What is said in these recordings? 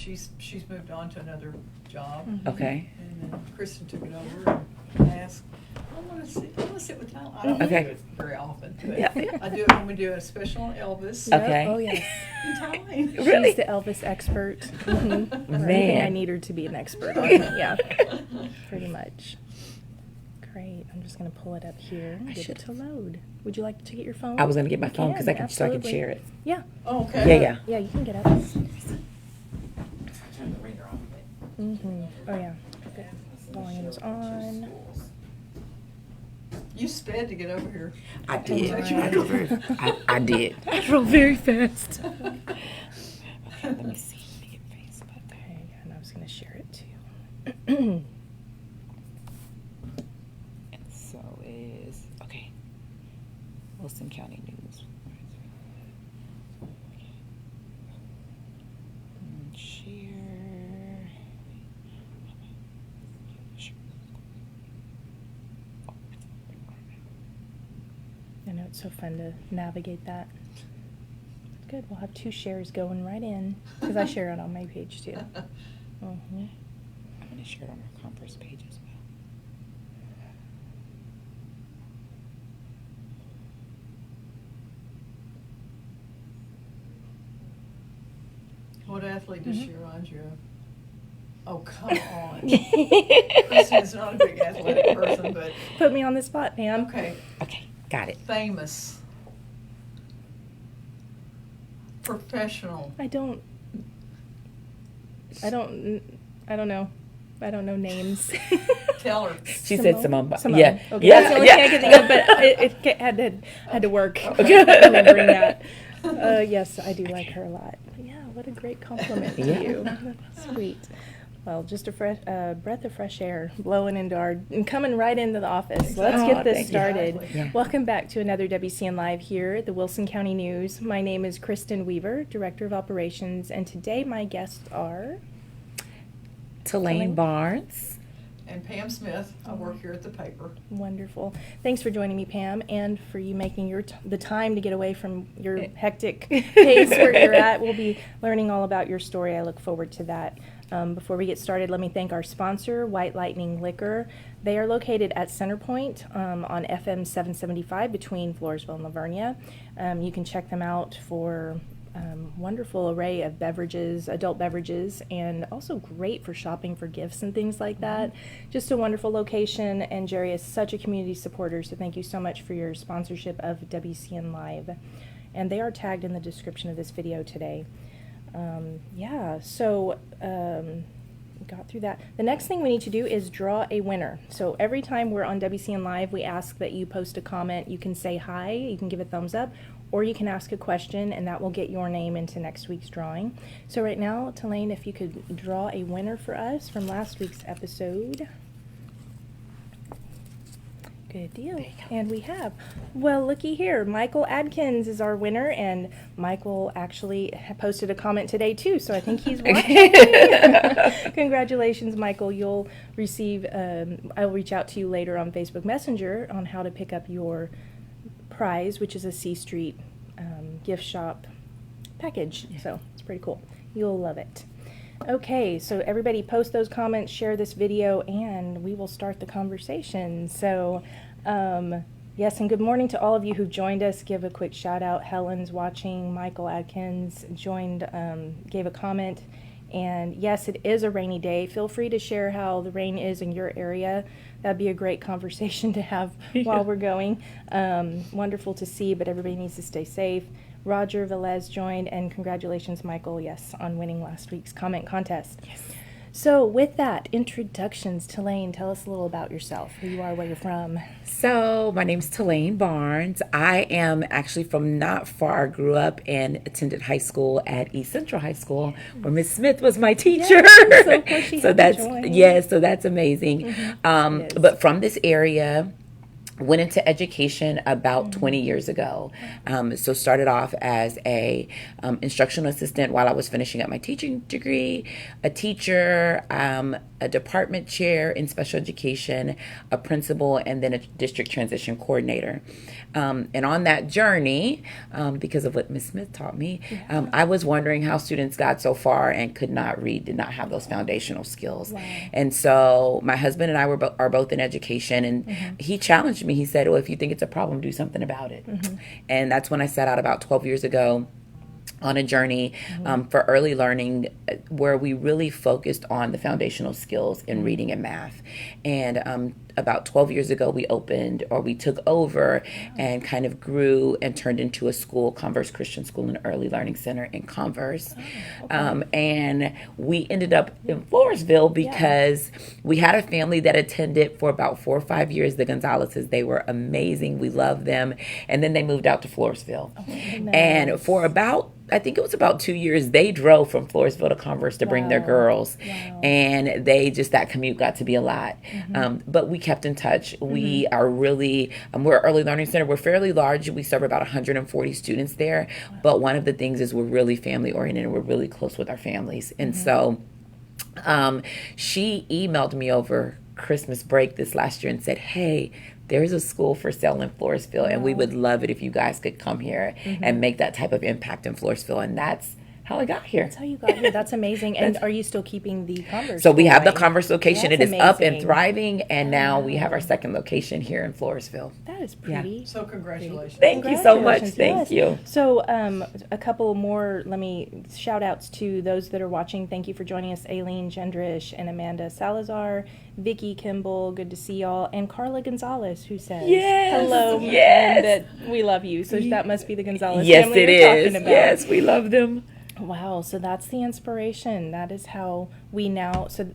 she's moved on to another job. Okay. And then Kristen took it over and asked, I want to sit with Tyler. I don't Okay. do it very often, but Yeah. I do it when we do a special on Elvis. Okay. Oh, yes. And Tyler. Really? She's the Elvis expert. Mm-hmm. Man. I need her to be an expert on it. Yeah, pretty much. Great. I'm just going to pull it up here and get it to load. Would you like to get your phone? I was going to get my You phone because I can so I can absolutely. share it. Yeah. Oh, okay. Yeah. Yeah, you can get up. Mm-hmm. Oh, yeah. Okay. Volume's on. You sped to get over here. I did. Right. I did. I drove very fast. Okay, let me see. Let me get Facebook. Okay, and I was going to share it too. And so is okay. Wilson County News. Share. I know it's so fun to navigate that. Good, we'll have 2 shares going right in, because I share it on my page too. Mm-hmm. I'm going to share it on our Converse page as well. What athlete does Mm-hmm. she remind you of? Oh, come on. Kristen is not a big athletic person, but Put me on the spot, Pam. okay. Okay, got it. Famous. Professional. I don't know. I don't know names. Tell her. She said Simone. Simone. Yeah. Okay. Yeah. That's the only Yeah. thing I could think of, but it had to work. Remembering that. Yes, I do like her a lot. Yeah, what a great compliment to Yeah. you. That's sweet. Well, just a breath of fresh air blowing into and coming right into the office. Let's Oh, get this thank you. started. Exactly. Yeah. Welcome back to another WCN Live here at the Wilson County News. My name is Kristen Weaver, Director of Operations, and today my guests are... Tulane Barnes. And Pam Smith. I work here at the paper. Wonderful. Thanks for joining me, Pam, and for you making the time to get away from your hectic pace where you're at. We'll be learning all about your story. I look forward to that. Before we get started, let me thank our sponsor, White Lightning Liquor. They are located at Centerpoint on FM 775 between Floresville and Lavernia. You can check them out for wonderful array of beverages, adult beverages, and also great for shopping for gifts and things like that. Just a wonderful location, and Jerry is such a community supporter, so thank you so much for your sponsorship of WCN Live. And they are tagged in the description of this video today. Got through that. The next thing we need to do is draw a winner. So every time we're on WCN Live, we ask that you post a comment. You can say hi, you can give a thumbs up, or you can ask a question, and that will get your name into next week's drawing. So right now, Tulane, if you could draw a winner for us from last week's episode. Good deal. And we have, well, looky here. Michael Adkins is our winner, and Michael actually posted a comment today, too, so I think he's watching. Congratulations, Michael. You'll receive, I'll reach out to you later on Facebook Messenger on how to pick up your prize, which is a C Street gift shop package. So it's pretty cool. You'll love it. Okay, so everybody post those comments, share this video, and we will start the conversation. So, yes, and good morning to all of you who joined us. Give a quick shout out. Helen's watching. Michael Adkins joined, gave a comment. And yes, it is a rainy day. Feel free to share how the rain is in your area. That'd be a great conversation to have while we're going. Wonderful to see, but everybody needs to stay safe. Roger Velez joined, and congratulations, Michael, yes, on winning last week's comment contest. Yes. So with that, introductions. Tulane, tell us a little about yourself, who you are, where you're from. So my name's Tulane Barnes. I am actually from not far. Grew up and attended high school at East Central High School, where Miss Smith was my teacher. Yes, so of course she had to that's join. yes, so that's amazing. It is. But from this area. went into education about 20 years ago. So started off as a instructional assistant while I was finishing up my teaching degree, a teacher, a department chair in special education, a principal, and then a district transition coordinator. And on that journey, because of what Ms. Smith taught me, I was wondering how students got so far and could not read, did not have those foundational skills. Wow. And so my husband and I are both in education, and he challenged me. He said, well, if you think it's a problem, do something about it. And that's when I set out about 12 years ago on a journey for early learning, where we really focused on the foundational skills in reading and math. And about 12 years ago, we took over and kind of grew and turned into a school, Converse Christian School and Early Learning Center in Converse. And we ended up in Floresville because we had a family that attended for about 4 or 5 years, the Gonzaleses. They were amazing. We loved them. And then they moved out to Floresville. And for I think it was about 2 years, they drove from Floresville to Converse to bring their girls. And that commute got to be a lot. But we kept in touch. We are really, we're an early learning center. We're fairly large. We serve about 140 students there. But one of the things is we're really family oriented and we're really close with our families. And so she emailed me over Christmas break this last year and said, hey, there's a school for sale in Floresville, and we would love it if you guys could come here and make that type of impact in Floresville. And that's how I got here. That's how you got here. That's amazing. And are you still keeping the Converse? So we have the going? Converse location. That's it is up and amazing. thriving, and now we have our second location here in Floresville. That is pretty. So congratulations. Thank you so much. Congratulations, Thank you. So a couple more, shout outs to those that are watching. Thank you for joining us, Aileen Gendrish and Amanda Salazar, Vicky Kimball, good to see y'all, and Carla Gonzalez, who says hello. Yes. And that we love you. So that must be the Gonzalez Yes, family it we're is. talking about. Yes, we love them. Wow, so that's the inspiration. That is how we now, so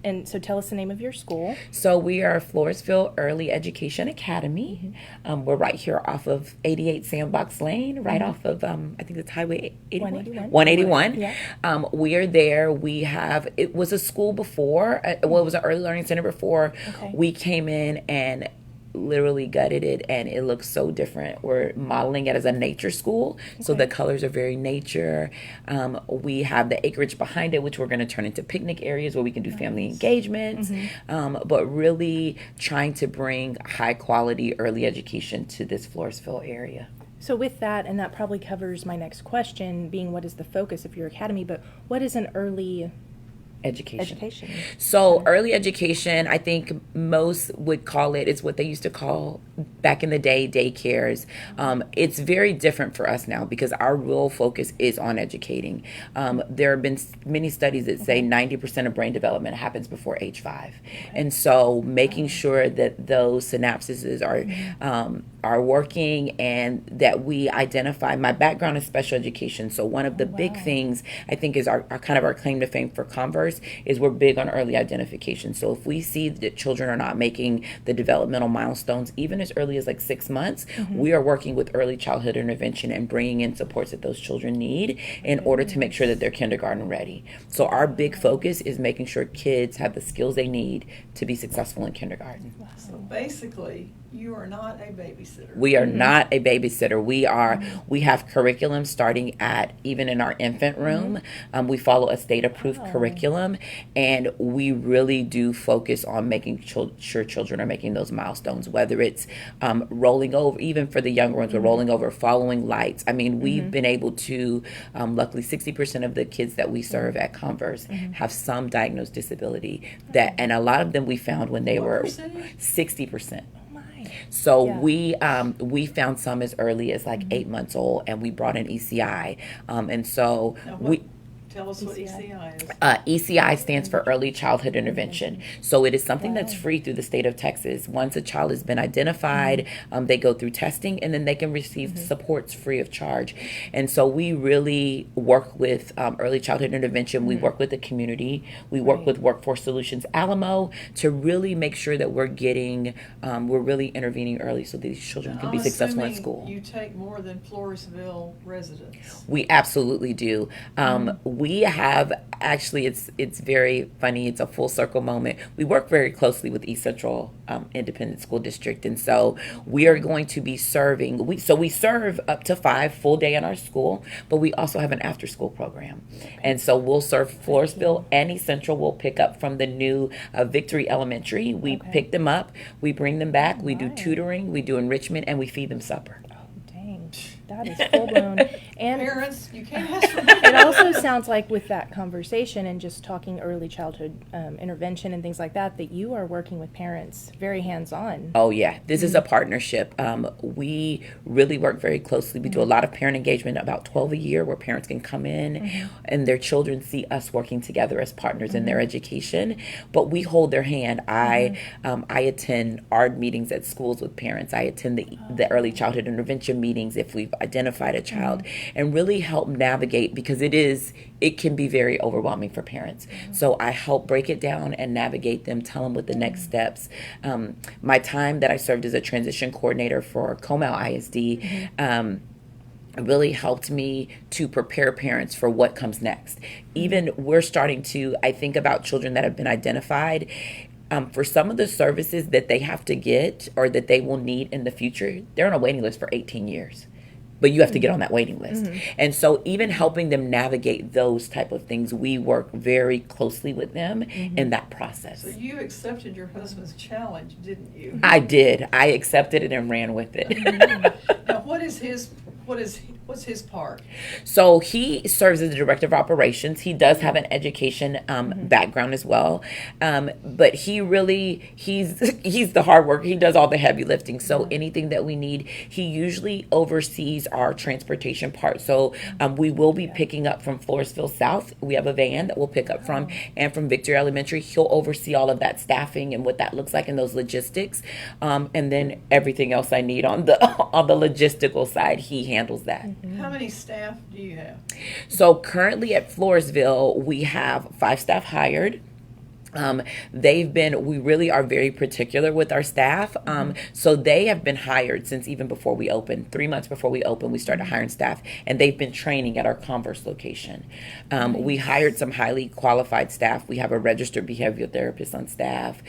tell us the name of your school. So we are Floresville Early Education Academy. We're right here off of 88 Sandbox Lane, right off of, I think it's Highway 81? 181. Yeah. We are there. It was a school before, it was an early learning center before. We came in and literally gutted it, and it looks so different. We're modeling it as a nature school, so the colors are very nature. We have the acreage behind it, which we're going to turn into picnic areas where we can do family engagements, but really trying to bring high quality early education to this Floresville area. So with that, and that probably covers my next question, being what is the focus of your academy, but what is an early education? So early education, I think most would call it's what they used to call back in the day daycares. It's very different for us now because our real focus is on educating. There have been many studies that say 90% of brain development happens before age 5. And so making sure that those synapses are working and that we identify. My background is special education, so one of the big things I think is our kind of our claim to fame for Converse is we're big on early identification. So if we see that children are not making the developmental milestones even as early as like 6 months, we are working with early childhood intervention and bringing in supports that those children need in order to make sure that they're kindergarten ready. So our big focus is making sure kids have the skills they need to be successful in kindergarten. So basically, you are not a babysitter. We are not a babysitter. We have curriculum starting at even in our infant room. We follow a state-approved curriculum, and we really do focus on making sure children are making those milestones, whether it's rolling over, even for the younger ones, we're rolling over, following lights. I mean, we've been able to, luckily 60% of the kids that we serve at Converse have some diagnosed disability, and a lot of them we found when they were percentage? 60%. So we found some as early as like 8 months old, and we brought in ECI, and so Tell us what ECI is. ECI stands for Early Childhood Intervention. So it is something that's free through the state of Texas. Once a child has been identified, they go through testing, and then they can receive supports free of charge. And so we really work with early childhood intervention. We work with the community. We work with Workforce Solutions Alamo to really make sure that we're really intervening early so these children can be successful in school. You take more than Floresville residents. We absolutely do. we have actually, it's very funny. It's a full circle moment. We work very closely with East Central Independent School District, and so we are going to be serving. We serve up to 5 full day in our school, but we also have an after school program, and so we'll serve Floresville and East Central. We'll pick up from the new Victory Elementary. We pick them up, we bring them back, we do tutoring, we do enrichment, and we feed them supper. Dang, that is full blown. And Parents, you can't ask for it also sounds like with that conversation and just talking early childhood intervention and things like that, that you are working with parents very hands-on. Oh yeah, this is a partnership. We really work very closely. We do a lot of parent engagement, about 12 a year, where parents can come in and their children see us working together as partners in their education. But we hold their hand. I attend ARD meetings at schools with parents. I attend the early childhood intervention meetings if we've identified a child, and really help navigate, because it can be very overwhelming for parents. So I help break it down and navigate them, tell them what the next steps. My time that I served as a transition coordinator for Comal ISD really helped me to prepare parents for what comes next. Even we're starting to, I think about children that have been identified. For some of the services that they have to get or that they will need in the future, they're on a waiting list for 18 years. But you have to get on that waiting list. And so even helping them navigate those type of things, we work very closely with them in that process. So you accepted your husband's challenge, didn't you? I did. I accepted it and ran with it. Now, what's his part? So he serves as the director of operations. He does have an education background as well, but he's the hard worker. He does all the heavy lifting. So anything that we need, he usually oversees our transportation part. So we will be picking up from Floresville South. We have a van that we'll pick up from, and from Victory Elementary. He'll oversee all of that staffing and what that looks like in those logistics, and then everything else I need on the logistical side, he handles that. How many staff do you have? So currently at Floresville, we have 5 staff hired. We really are very particular with our staff. So they have been hired since even before we opened. 3 months before we opened, we started hiring staff, and they've been training at our Converse location. We hired some highly qualified staff. We have a registered behavioral therapist on staff.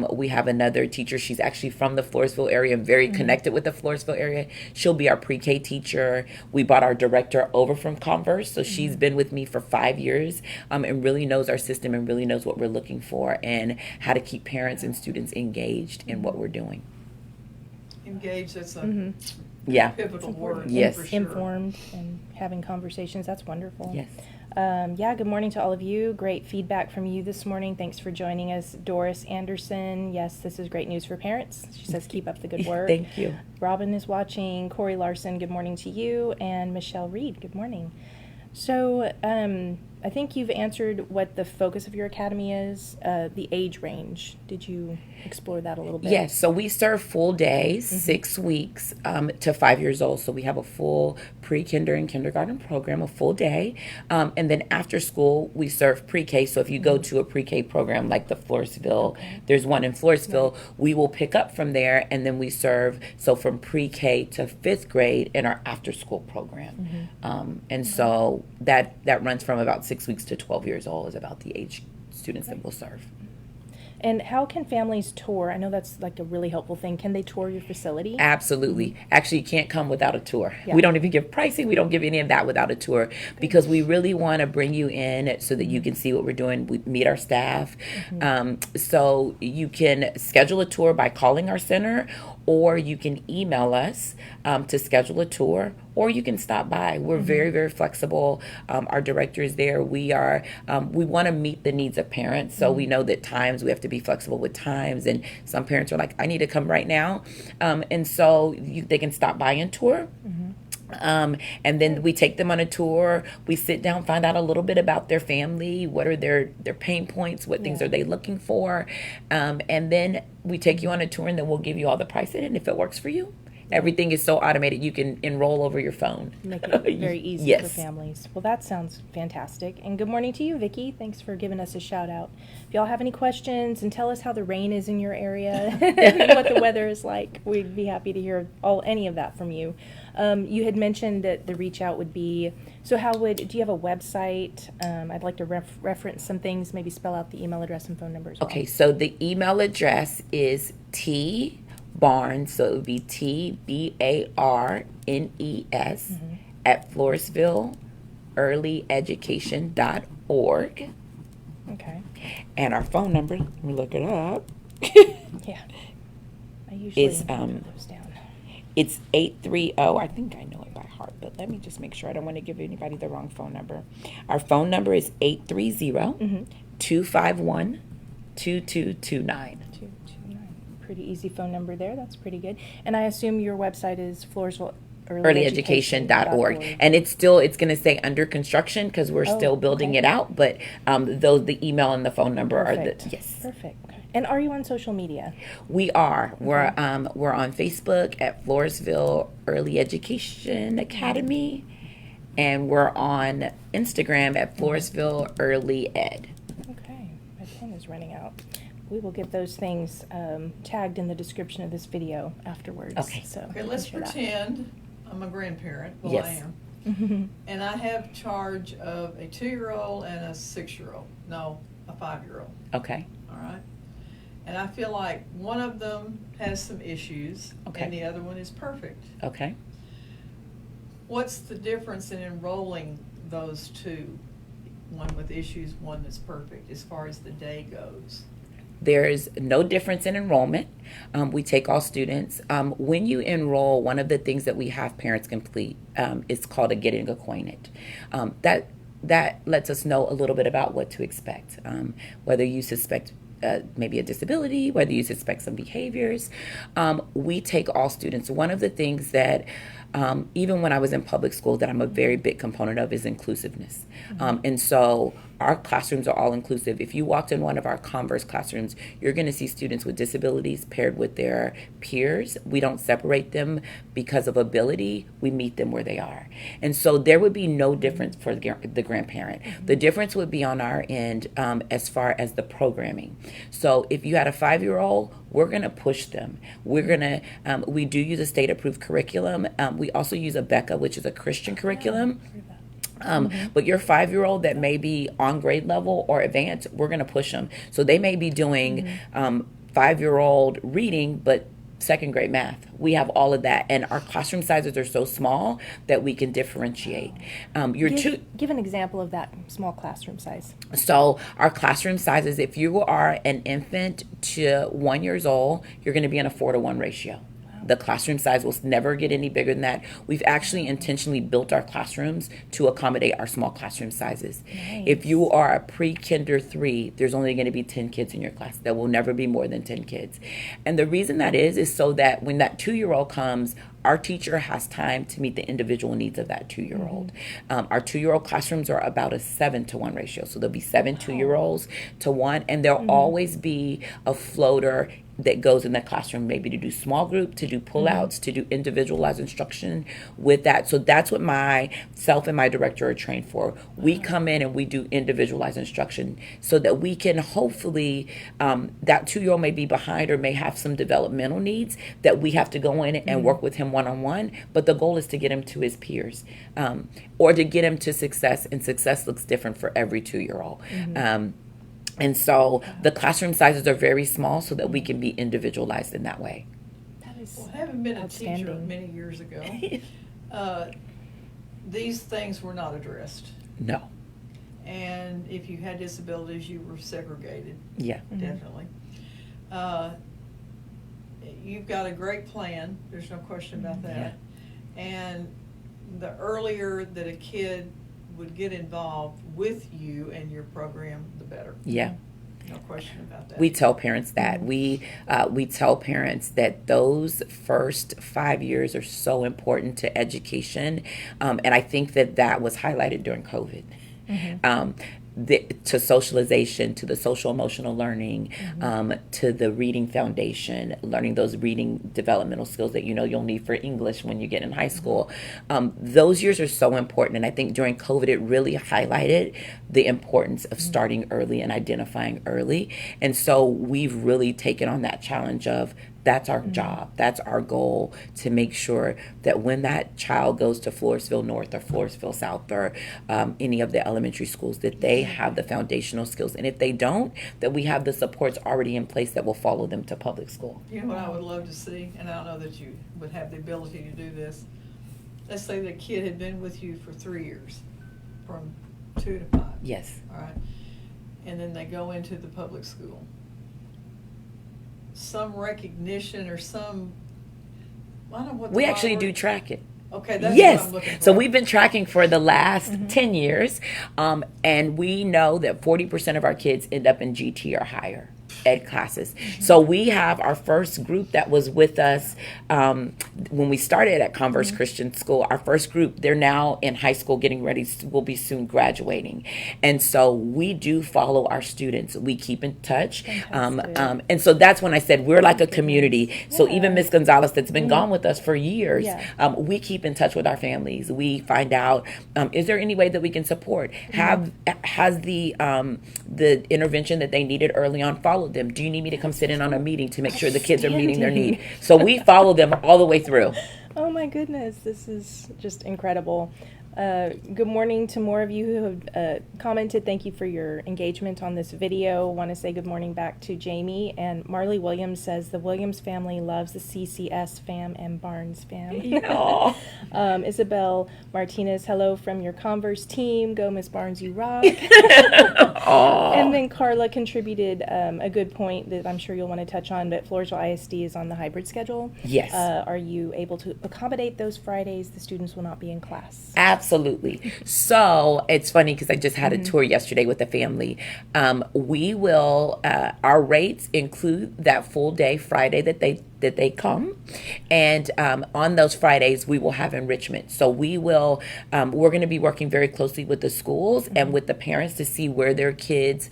We have another teacher. She's actually from the Floresville area and very connected with the Floresville area. She'll be our pre-K teacher. We brought our director over from Converse, so she's been with me for 5 years, and really knows our system and really knows what we're looking for and how to keep parents and students engaged in what we're doing. Engaged, that's a pivotal word. Yes. For sure. Informed and having conversations. That's wonderful. Yes. Good morning to all of you. Great feedback from you this morning. Thanks for joining us. Doris Anderson, yes, this is great news for parents. She says keep up the good work. Thank you. Robin is watching. Corey Larson, good morning to you. And Michelle Reed, good morning. So I think you've answered what the focus of your academy is, the age range. Did you explore that a little bit? Yes, so we serve full days, 6 weeks to 5 years old. So we have a full pre-kinder and kindergarten program, a full day. And then after school, we serve pre-K. So if you go to a pre-K program like the Floresville, there's one in Floresville, we will pick up from there, and then we serve, so from pre-K to 5th grade in our after-school program. And so that runs from about 6 weeks to 12 years old is about the age students that we'll serve. And how can families tour? I know that's like a really helpful thing. Can they tour your facility? Absolutely. Actually, you can't come without a tour. Yeah. We don't even give pricing. We don't give any of that without a tour, because we really want to bring you in so that you can see what we're doing. We meet our staff. So you can schedule a tour by calling our center, or you can email us to schedule a tour, or you can stop by. We're very, very flexible. Our director is there. We want to meet the needs of parents. So we know that times we have to be flexible with times, and some parents are like, I need to come right now. And so they can stop by and tour. And then we take them on a tour. We sit down, find out a little bit about their family. What are their pain points? What things are they looking for? And then we take you on a tour, and then we'll give you all the pricing. And if it works for you, Everything is so automated. You can enroll over your phone. Make it very easy Yes. for families. Well, that sounds fantastic. And good morning to you, Vicki. Thanks for giving us a shout out. If y'all have any questions, and tell us how the rain is in your area, what the weather is like, we'd be happy to hear any of that from you. You had mentioned that the reach out would be, so do you have a website? I'd like to reference some things, maybe spell out the email address and phone number as well. Okay, so the email address is Barnes, so it would be TBARNES at Floresville Early Education.org. Okay. And our phone number, let me look it up. Yeah. I usually It's, put those down. It's 830, I think I know it by heart, but let me just make sure. I don't want to give anybody the wrong phone number. Our phone number is 830-251-2229. 229. Pretty easy phone number there. That's pretty good. And I assume your website is Floresville earlyeducation.org, and it's going to say under construction because we're still building it out, but the email and the phone number are yes. Perfect. And are you on social media? We are. We're on Facebook at Floresville Early Education Academy, and we're on Instagram at Floresville Early Ed. Okay, my pen is running out. We will get those things tagged in the description of this video afterwards. Okay. So Okay, let's share that. pretend I'm a grandparent. Well, Yes. I am. And I have charge of a 2-year-old and a 6-year-old. No, a 5-year-old. Okay. All right. And I feel like one of them has some issues, Okay. and the other one is perfect. Okay. What's the difference in enrolling those two? One with issues, one that's perfect, as far as the day goes? There's no difference in enrollment. We take all students. When you enroll, one of the things that we have parents complete is called a getting acquainted. That lets us know a little bit about what to expect, whether you suspect maybe a disability, whether you suspect some behaviors. We take all students. One of the things that even when I was in public school that I'm a very big component of is inclusiveness. And so our classrooms are all inclusive. If you walked in one of our Converse classrooms, you're going to see students with disabilities paired with their peers. We don't separate them because of ability. We meet them where they are. And so there would be no difference for the grandparent. The difference would be on our end as far as the programming. So if you had a 5-year-old, we're going to push them. We're going to, we do use a state-approved curriculum. We also use a BECA, which is a Christian curriculum. But your 5-year-old that may be on grade level or advanced, we're going to push them. So they may be doing 5-year-old reading, but second grade math. We have all of that. And our classroom sizes are so small that we can differentiate. Give an example of that small classroom size. So our classroom sizes, if you are an infant to 1 year old, you're going to be in a 4-to-1 ratio. The classroom size will never get any bigger than that. We've actually intentionally built our classrooms to accommodate our small classroom sizes. Nice. If you are a pre-kinder 3, there's only going to be 10 kids in your class. There will never be more than 10 kids. And the reason that is so that when that 2-year-old comes, our teacher has time to meet the individual needs of that 2-year-old. Our 2-year-old classrooms are about a 7-to-1 ratio. So there'll be 7 2-year-olds to 1, and there'll always be a floater that goes in the classroom, maybe to do small group, to do pullouts, to do individualized instruction with that. So that's what myself and my director are trained for. We come in and we do individualized instruction so that we can hopefully, that 2-year-old may be behind or may have some developmental needs that we have to go in and work with him one-on-one. But the goal is to get him to his peers or to get him to success. And success looks different for every 2-year-old. And so the classroom sizes are very small so that we can be individualized in that way. That is Well, having been a teacher outstanding. many years ago, these things were not addressed. No. And if you had disabilities, you were segregated, Yeah. definitely. You've got a great plan, there's no question about that. And the earlier that a kid would get involved with you and your program, the better. Yeah. No question about that. We tell parents that. We tell parents that those first 5 years are so important to education. And I think that was highlighted during COVID. to socialization, to the social emotional learning, to the reading foundation, learning those reading developmental skills that you'll need for English when you get in high school. Those years are so important, and I think during COVID it really highlighted the importance of starting early and identifying early. And so we've really taken on that challenge of that's our job. That's our goal, to make sure that when that child goes to Floresville North or Floresville South or any of the elementary schools, that they have the foundational skills. And if they don't, that we have the supports already in place that will follow them to public school. You know what I would love to see, and I don't know that you would have the ability to do this. Let's say the kid had been with you for 3 years, from 2 to 5. Yes. All right. And then they go into the public school. Some recognition or some, I don't know what the We right actually word- do track it. Okay, that's Yes. what I'm looking for. So we've been tracking for the last 10 years, and we know that 40% of our kids end up in GT or higher ed classes. So we have our first group that was with us when we started at Converse Christian School. Our first group, they're now in high school getting ready, will be soon graduating. And so we do follow our students. We keep in touch. And so that's when I said we're like a community. So even Miss Gonzalez, that's been gone with us for years, we keep in touch with our families. We find out, is there any way that we can support? Has the intervention that they needed early on followed them? Do you need me to come sit in on a meeting to make sure the kids are meeting their need? So we follow them all the way through. Oh my goodness, this is just incredible. Good morning to more of you who have commented. Thank you for your engagement on this video. Want to say good morning back to Jamie. And Marley Williams says the Williams family loves the CCS fam and Barnes fam. Isabel Martinez, hello from your Converse team. Go Miss Barnes, you rock. And then Carla contributed a good point that I'm sure you'll want to touch on, but Floresville ISD is on the hybrid schedule. Yes. Are you able to accommodate those Fridays the students will not be in class? Absolutely. So it's funny because I just had a tour yesterday with the family. We will, our rates include that full day Friday that they come, and on those Fridays we will have enrichment. So we will, we're going to be working very closely with the schools and with the parents to see where their kids'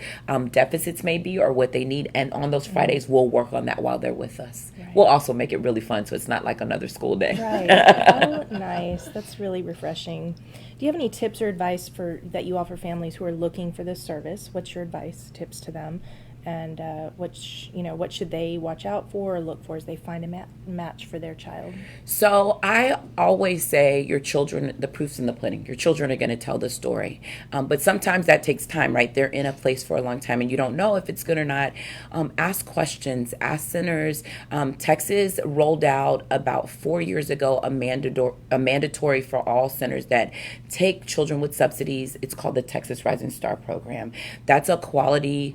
deficits may be or what they need. And on those Fridays we'll work on that while they're with us. Right. We'll also make it really fun, so it's not like another school day. Right. Oh, nice. That's really refreshing. Do you have any tips or advice that you offer families who are looking for this service? What's your advice, tips to them? And what should they watch out for or look for as they find a match for their child? So I always say your children, the proof's in the pudding. Your children are going to tell the story. But sometimes that takes time, right? They're in a place for a long time and you don't know if it's good or not. Ask questions, ask centers. Texas rolled out about 4 years ago a mandatory for all centers that take children with subsidies. It's called the Texas Rising Star Program. That's a quality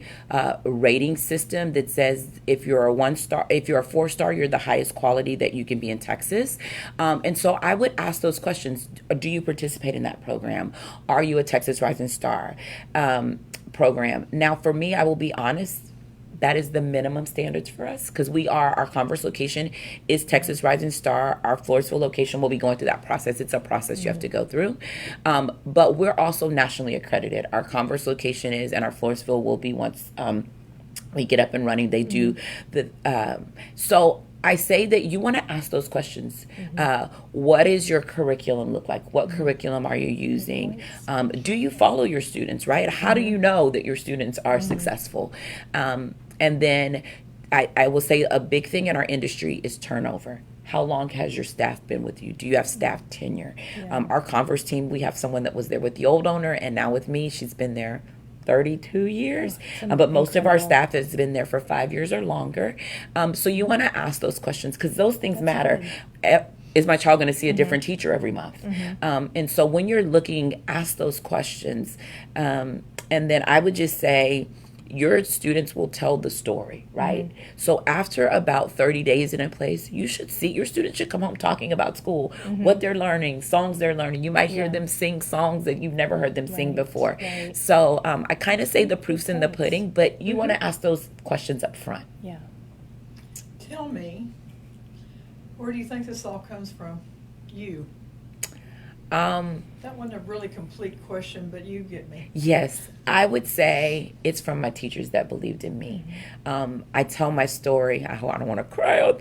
rating system that says if you're a 1-star, if you're a 4-star, you're the highest quality that you can be in Texas. And so I would ask those questions. Do you participate in that program? Are you a Texas Rising Star program? Now, for me, I will be honest, that is the minimum standards for us because our Converse location is Texas Rising Star. Our Floresville location will be going through that process. It's a process you have to go through. But we're also nationally accredited. Our Converse location is, and our Floresville will be once we get up and running. They do so I say that you want to ask those questions. What is your curriculum look like? What curriculum are you using? Do you follow your students, right? How do you know that your students are successful? And then I will say a big thing in our industry is turnover. How long has your staff been with you? Do you have staff tenure? Our Converse team, we have someone that was there with the old owner and now with me. She's been there 32 years, but most of our staff has been there for 5 years or longer. So you want to ask those questions because those things matter. Is my child going to see a different teacher every month? And so when you're looking, ask those questions. And then I would just say, your students will tell the story, right? So after about 30 days in a place, you should see your students should come home talking about school, what they're learning, songs they're learning. You might hear them sing songs that you've never heard them sing before. So I kind of say the proof's in the pudding, but you want to ask those questions up front. Yeah. Tell me, where do you think this all comes from? You. That wasn't a really complete question, but you get me. Yes, I would say it's from my teachers that believed in me. I tell my story. I don't want to cry.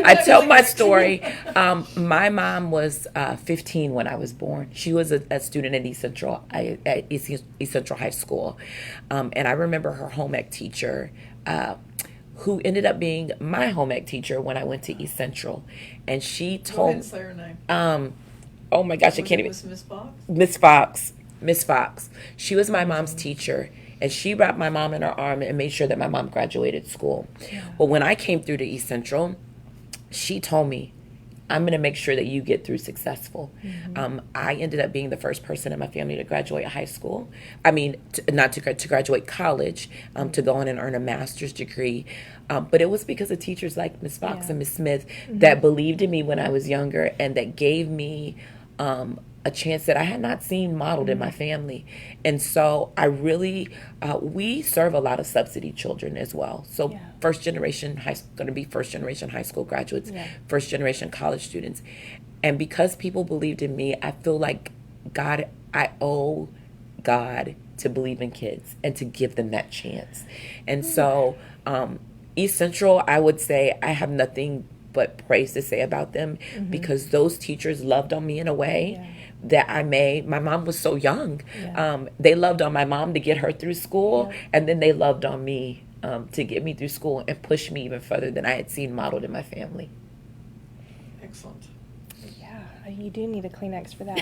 I tell my story. My mom was 15 when I was born. She was a student at East Central High School. And I remember her home ec teacher, who ended up being my home ec teacher when I went to East Central. And she Go ahead told and say her name. oh my gosh, I can't even. Was Miss Fox? Miss Fox. Miss Fox. She was my mom's teacher, and she wrapped my mom in her arm and made sure that my mom graduated school. Yeah. Well, when I came through to East Central, she told me, I'm going to make sure that you get through successful. I ended up being the first person in my family to graduate high school. I mean, to graduate college, to go on and earn a master's degree. But it was because of teachers like Miss Fox and Miss Smith that believed in me when I was younger and that gave me a chance that I had not seen modeled in my family. And so I really, we serve a lot of subsidy children as well. So first generation going to be first generation high school graduates, first generation college students. And because people believed in me, I feel like I owe God to believe in kids and to give them that chance. And so East Central, I would say I have nothing but praise to say about them because those teachers loved on me in a way that my mom was so young. They loved on my mom to get her through school, and then they loved on me to get me through school and push me even further than I had seen modeled in my family. Excellent. Yeah, you do need a Kleenex for that.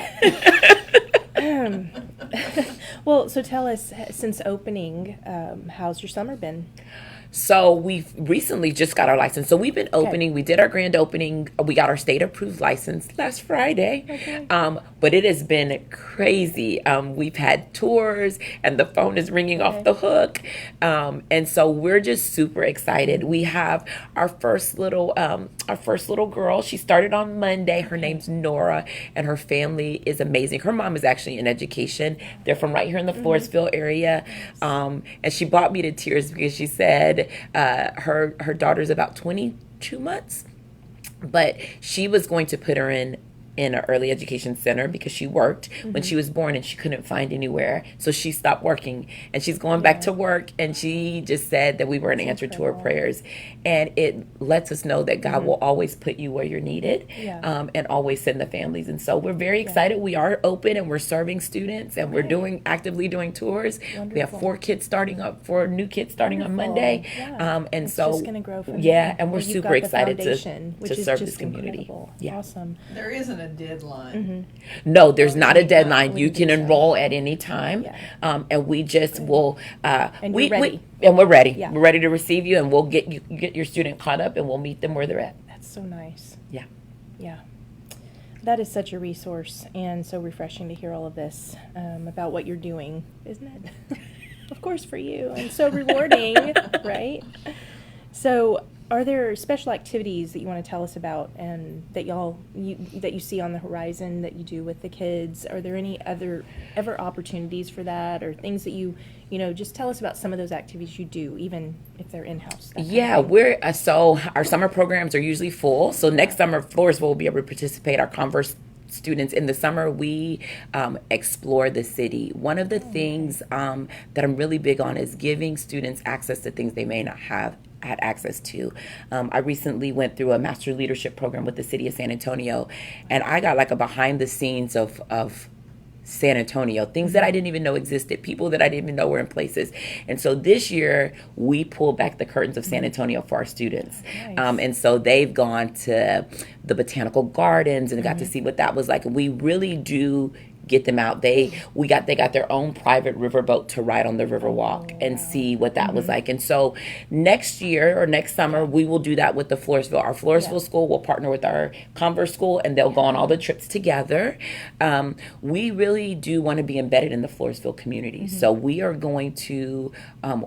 Well, so tell us, since opening, how's your summer been? So we've recently just got our license. So we've been opening. We did our grand opening. We got our state approved license last Friday. But it has been crazy. We've had tours and the phone is ringing off the hook. And so we're just super excited. We have our first little girl. She started on Monday. Her name's Nora, and her family is amazing. Her mom is actually in education. They're from right here in the Floresville area. And she brought me to tears because she said her daughter's about 22 months, but she was going to put her in an early education center because she worked when she was born and she couldn't find anywhere. So she stopped working and she's going back to work, and she just said that we were an answer to her prayers. And it lets us know that God will always put you where you're needed, and always send the families. And so we're very excited. We are open and we're serving students, and we're actively doing tours. Wonderful. We have 4 new kids starting on Monday. And it's so just gonna grow from and there. we're You've super got the excited foundation, to which is serve just this community. incredible. Yeah. Awesome. There isn't a deadline. No, there's not a deadline. You wouldn't can think so. enroll at any time, and we just will. And you're ready. And we're ready. Yeah. We're ready to receive you, and we'll get your student caught up, and we'll meet them where they're at. That's so nice. Yeah. Yeah. That is such a resource and so refreshing to hear all of this about what you're doing, isn't it? Of course, for you, and so rewarding, right? So, are there special activities that you want to tell us about and that that you see on the horizon that you do with the kids? Are there any ever opportunities for that, or things that you just tell us about some of those activities you do, even if they're in-house? Yeah, so our summer programs are usually full. So next summer, Floresville will be able to participate. Our Converse students in the summer, we explore the city. One of the things that I'm really big on is giving students access to things they may not have had access to. I recently went through a master leadership program with the city of San Antonio, and I got like a behind the scenes of San Antonio, things that I didn't even know existed, people that I didn't even know were in places. And so this year we pulled back the curtains of San Antonio for our students. Nice. And so they've gone to the botanical gardens and got to see what that was like. And we really do get them out. They got their own private riverboat to ride on the Riverwalk and see what that was like. And so next year or next summer, we will do that with the Floresville. Our Floresville school will partner with our Converse school, and they'll go on all the trips together. We really do want to be embedded in the Floresville community. So we are going to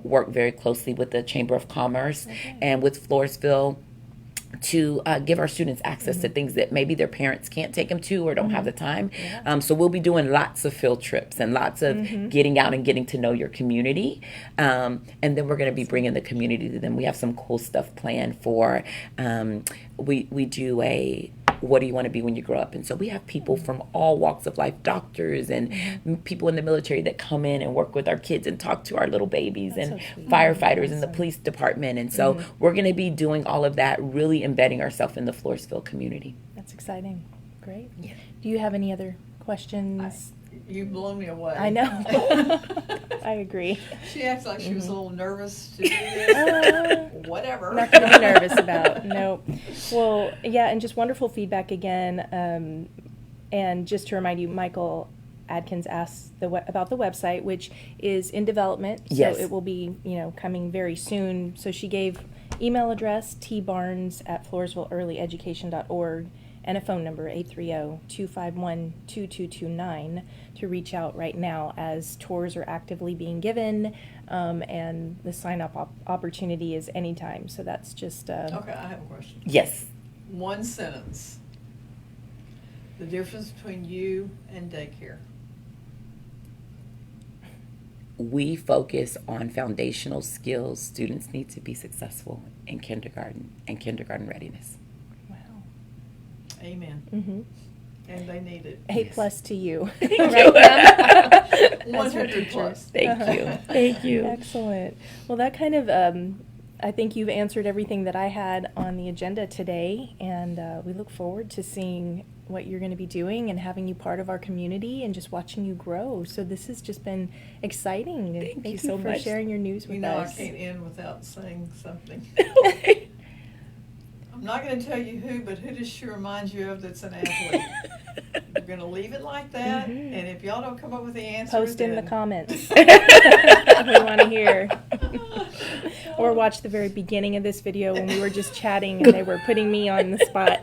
work very closely with the Chamber of Commerce and with Floresville to give our students access to things that maybe their parents can't take them to or don't have the time. So we'll be doing lots of field trips and lots of getting out and getting to know your community. And then we're going to be bringing the community to them. We have some cool stuff planned for, we do what do you want to be when you grow up? And so we have people from all walks of life, doctors and people in the military that come in and work with our kids and talk to our little babies, That's and so sweet. firefighters in the police department. And so we're going to be doing all of that, really embedding ourselves in the Floresville community. That's exciting. Great. Do you have any other questions? You blew me away. I know. I agree. She acts like she was a little nervous to do this. Whatever. Not going to be nervous about. Nope. Well, yeah, and just wonderful feedback again. And just to remind you, Michael Adkins asked about the website, which is in development. Yes. So it will be, coming very soon. So she gave email address tbarnes@floresvilleearlyeducation.org and a phone number 830-251-2229 to reach out right now, as tours are actively being given, and the sign-up opportunity is anytime. So that's just Okay, I have a question. Yes. One sentence. The difference between you and daycare. We focus on foundational skills students need to be successful in kindergarten and kindergarten readiness. wow. Amen. Mm-hmm. And they need it. A+ to you. Thank Right, Pam? 100 plus. Thank you. Thank you. Excellent. Well, that kind of, I think you've answered everything that I had on the agenda today, and we look forward to seeing what you're going to be doing and having you part of our community and just watching you grow. So this has just been exciting. Thank you you so for much. sharing your news with I us. can't end without saying something. Okay. I'm not going to tell you who, but who does she remind you of that's an athlete? We're going to leave it like that, Mhm. and if y'all don't come up with the answer, Post in the then- comments. We want to hear. Or watch the very beginning of this video when we were just chatting and they were putting me on the spot.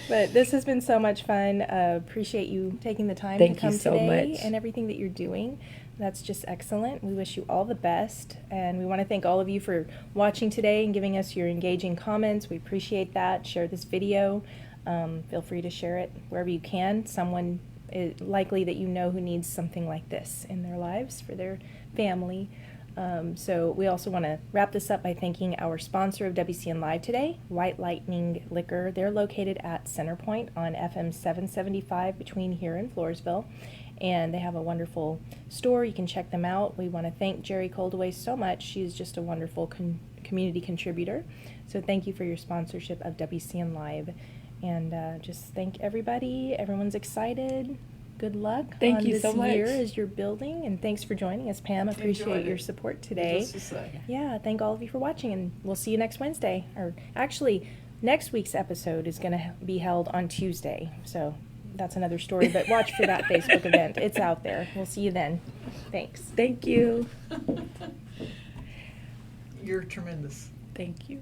But this has been so much fun. Appreciate you taking the time Thank to come you so today much. and everything that you're doing. That's just excellent. We wish you all the best. And we want to thank all of you for watching today and giving us your engaging comments. We appreciate that. Share this video. Feel free to share it wherever you can. Someone likely that you know who needs something like this in their lives for their family. So we also want to wrap this up by thanking our sponsor of WCN Live today, White Lightning Liquor. They're located at Centerpoint on FM 775 between here and Floresville, and they have a wonderful store. You can check them out. We want to thank Jerry Coldaway so much. She's just a wonderful community contributor. So thank you for your sponsorship of WCN Live, and just thank everybody. Everyone's excited. Good luck Thank on you this so much. year as you're building, and thanks for joining us, Pam. Appreciate Enjoyed your it. support today. Just to say. Yeah, thank all of you for watching, and we'll see you next Wednesday. Or actually, next week's episode is going to be held on Tuesday, so that's another story, but watch for that Facebook event. It's out there. We'll see you then. Thanks. Thank you. You're tremendous. Thank you.